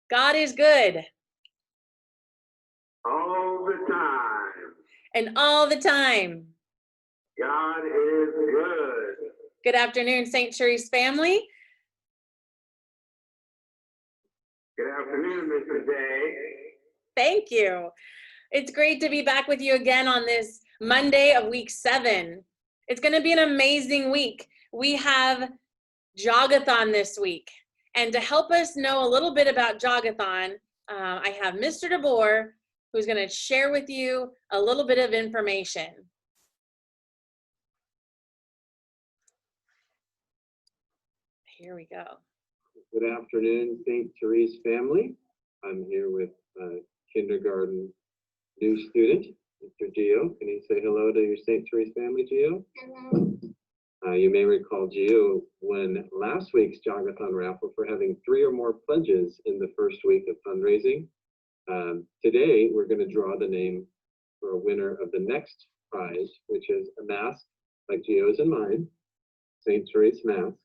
God is good. All the time. And all the time. God is good. Good afternoon, St. Therese family. Good afternoon, Mrs. Day. Thank you. It's great to be back with you again on this Monday of week 7. It's going to be an amazing week. We have Jogathon this week. And to help us know a little bit about Jogathon, I have Mr. DeBoer, who's going to share with you a little bit of information. Here we go. Good afternoon, St. Therese family. I'm here with kindergarten new student, Mr. Gio. Can you say hello to your St. Therese family, Gio? Hello. You may recall Gio when last week's Jogathon raffle for having 3 or more pledges in the first week of fundraising. Today, we're going to draw the name for a winner of the next prize, which is a mask like Gio's and mine, St. Therese mask.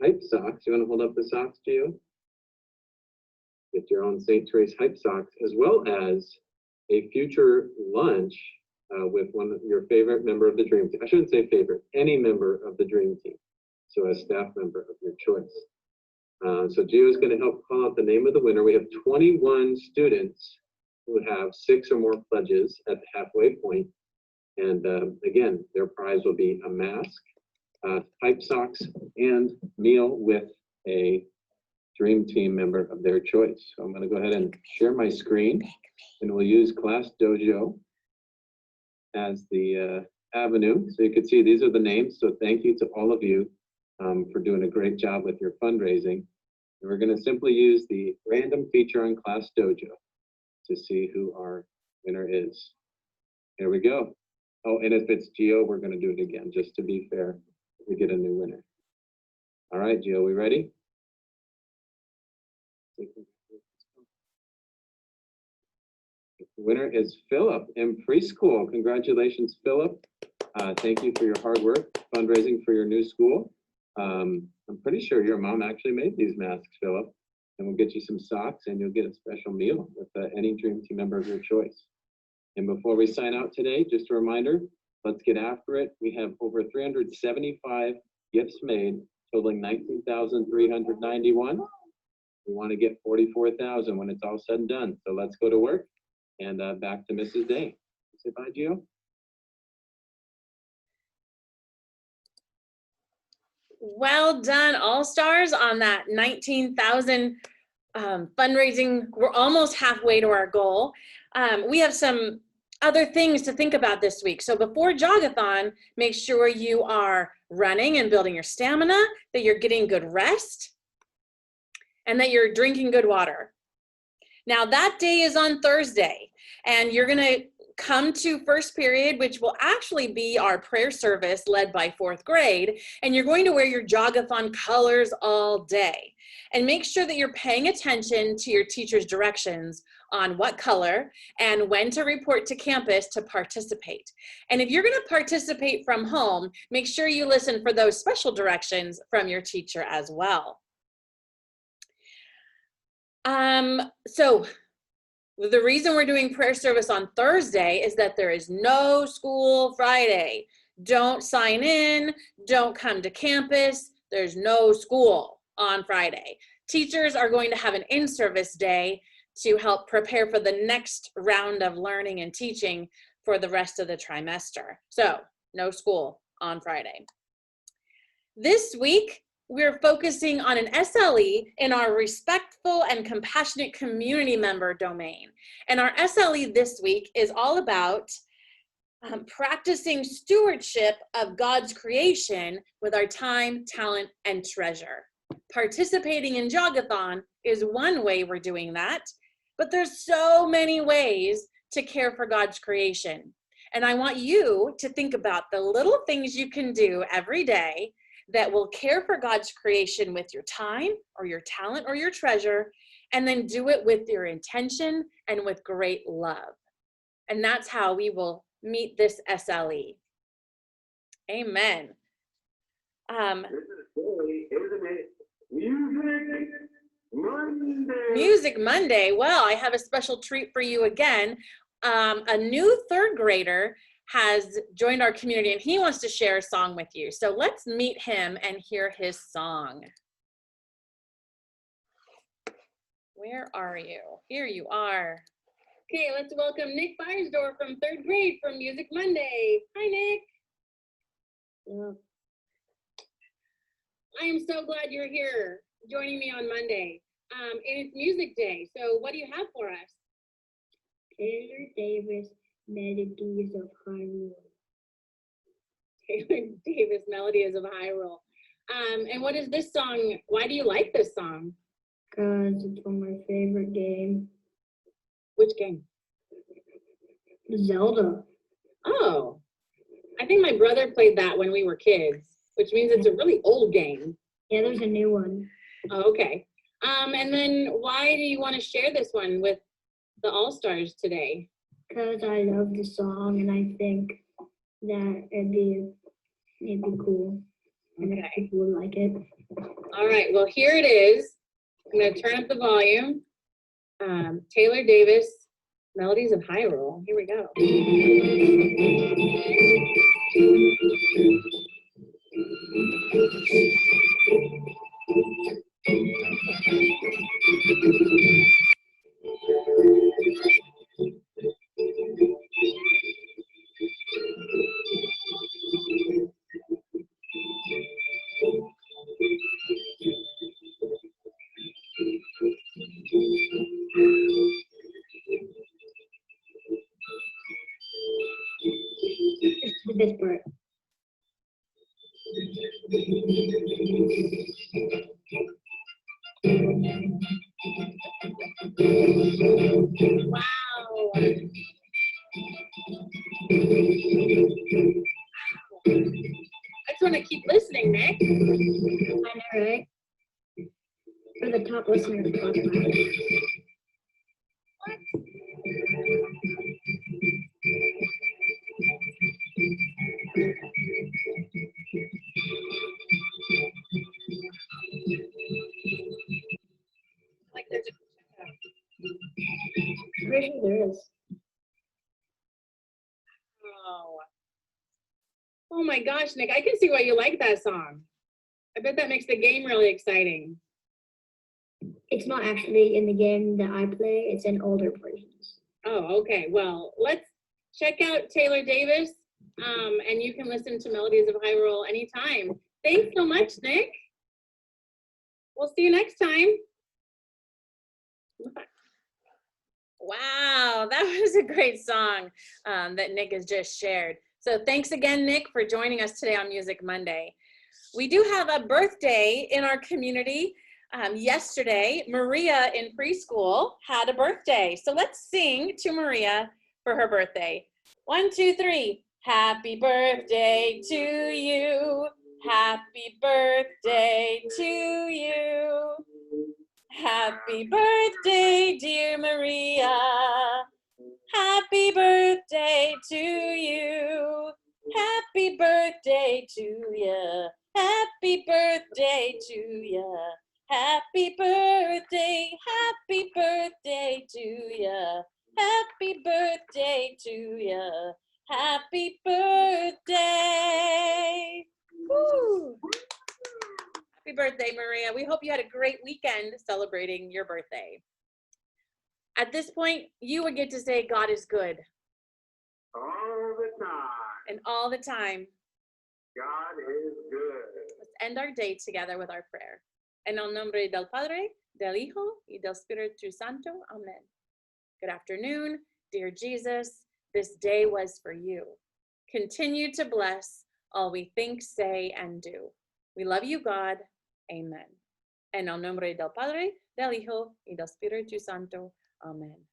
Hype socks. You want to hold up the socks, Gio? Get your own St. Therese hype socks, as well as a future lunch with one of your favorite member of the dream team. I shouldn't say favorite, any member of the dream team. So a staff member of your choice. So Gio is going to help call out the name of the winner. We have 21 students who have 6 or more pledges at the halfway point. And again, their prize will be a mask, hype socks, and meal with a dream team member of their choice. So I'm going to go ahead and share my screen, and we'll use Class Dojo as the avenue. So you can see these are the names. So thank you to all of you for doing a great job with your fundraising. And we're going to simply use the random feature on Class Dojo to see who our winner is. Here we go. Oh, and if it's Gio, we're going to do it again, just to be fair. We get a new winner. All right, Gio, we ready? The winner is Philip in preschool. Congratulations, Philip. Thank you for your hard work fundraising for your new school. I'm pretty sure your mom actually made these masks, Philip. And we'll get you some socks, and you'll get a special meal with any Dream Team member of your choice. And before we sign out today, just a reminder, let's get after it. We have over 375 gifts made, totaling $19,391. We want to get 44,000 when it's all said and done. So let's go to work, and back to Mrs. Day. Say bye, Gio. Well done, All-Stars, on that 19,000 fundraising. We're almost halfway to our goal. We have some other things to think about this week. So before Jogathon, make sure you are running and building your stamina, that you're getting good rest, and that you're drinking good water. Now that day is on Thursday, and you're gonna come to first period, which will actually be our prayer service led by 4th grade, and you're going to wear your Jogathon colors all day. And make sure that you're paying attention to your teacher's directions on what color and when to report to campus to participate. And if you're going to participate from home, make sure you listen for those special directions from your teacher as well. So the reason we're doing prayer service on Thursday is that there is no school Friday. Don't sign in, don't come to campus, there's no school on Friday. Teachers are going to have an in-service day to help prepare for the next round of learning and teaching for the rest of the trimester. So no school on Friday. This week, we're focusing on an SLE in our respectful and compassionate community member domain. And our SLE this week is all about practicing stewardship of God's creation with our time, talent, and treasure. Participating in Jogathon is one way we're doing that, but there's so many ways to care for God's creation. And I want you to think about the little things you can do every day that will care for God's creation with your time or your talent or your treasure, and then do it with your intention and with great love. And that's how we will meet this SLE. Amen. This is silly, isn't it? Music Monday. Music Monday. Well, I have a special treat for you again. A new third grader has joined our community and he wants to share a song with you. So let's meet him and hear his song. Where are you? Here you are. Okay, let's welcome Nick Beiersdorf from third grade from Music Monday. Hi, Nick. Yeah. I am so glad you're here joining me on Monday. And it's Music Day, so what do you have for us? Taylor Davis, Melodies of Hyrule. Taylor Davis, Melodies of Hyrule. And what is this song? Why do you like this song? Because it's from my favorite game, Which game? Zelda. Oh, I think my brother played that when we were kids, which means it's a really old game. Yeah, there's a new one. Oh, okay. And then why do you want to share this one with the All-Stars today? Because I love the song and I think that it'd be cool. And if Okay. people would like it. All right, well, here it is. I'm going to turn up the volume. Taylor Davis, Melodies of Hyrule. Here we go. It's this part. Wow. I just want to keep listening, Nick. I know, right? For the top listeners to talk about it. Like there's I'm pretty sure there is. Oh my gosh, Nick, I can see why you like that song. I bet that makes the game really exciting. It's not actually in the game that I play, it's in older versions. Oh, okay. Well, let's check out Taylor Davis, and you can listen to Melodies of Hyrule anytime. Thanks so much, Nick. We'll see you next time. Wow, that was a great song that Nick has just shared. So thanks again, Nick, for joining us today on Music Monday. We do have a birthday in our community. Yesterday, Maria in preschool had a birthday. So let's sing to Maria for her birthday. 1, 2, 3. Happy birthday to you. Happy birthday to you. Happy birthday, dear Maria. Happy birthday to you. Happy birthday to ya. Happy birthday to ya. Happy birthday to ya. Happy birthday to ya. Happy birthday. Woo. Happy birthday, Maria. We hope you had a great weekend celebrating your birthday. At this point, you would get to say God is good. All the time. And all the time. God is good. Let's end our day together with our prayer. En el nombre del Padre, del Hijo, y del Espíritu Santo. Amen. Good afternoon, dear Jesus. This day was for you. Continue to bless all we think, say, and do. We love you, God. Amen. En el nombre del Padre, del Hijo, y del Espíritu Santo. Amen.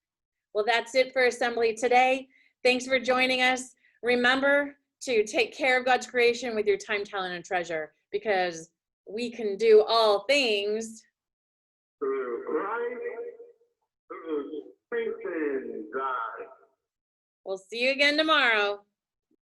Well, that's it for Assembly today. Thanks for joining us. Remember to take care of God's creation with your time, talent, and treasure, because we can do all things Through Christ, who strengthens us. We'll see you again tomorrow.